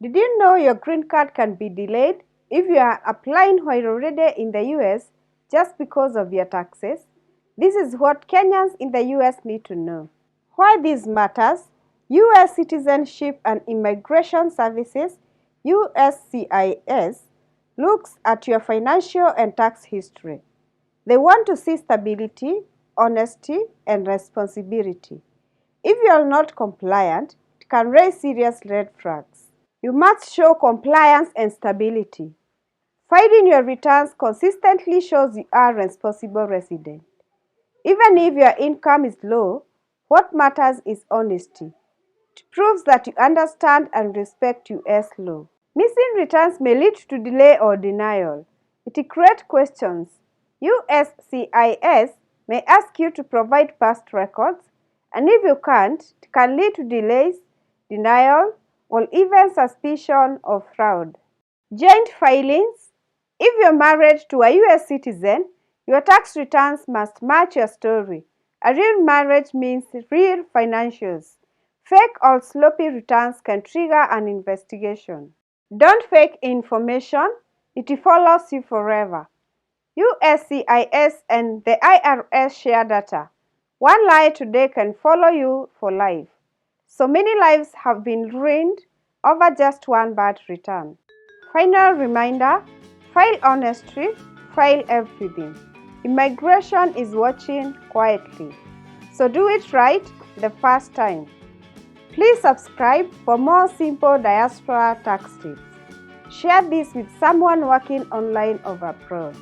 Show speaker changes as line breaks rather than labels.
Did you know your green card can be delayed if you are applying while already in the US just because of your taxes? This is what Kenyans in the US need to know. Why this matters: US Citizenship and Immigration Services (USCIS) looks at your financial and tax history. They want to see stability, honesty, and responsibility. If you are not compliant, it can raise serious red flags. You must show compliance and stability. Filing your returns consistently shows you are a responsible resident. Even if your income is low, what matters is honesty. It proves that you understand and respect US law. Missing returns may lead to delay or denial. It creates questions. USCIS may ask you to provide past records, and if you can't, it can lead to delays, denial, or even suspicion of fraud. Joint filings: if you're married to a US citizen, your tax returns must match your story. A real marriage means real financials. Fake or sloppy returns can trigger an investigation. Don't fake information, it follows you forever. USCIS and the IRS share data. One lie today can follow you for life. So many lives have been ruined over just one bad return. Final reminder: file honestly, file everything. Immigration is watching quietly. So do it right the first time. Please subscribe for more simple diaspora tax tips. Share this with someone working online or abroad.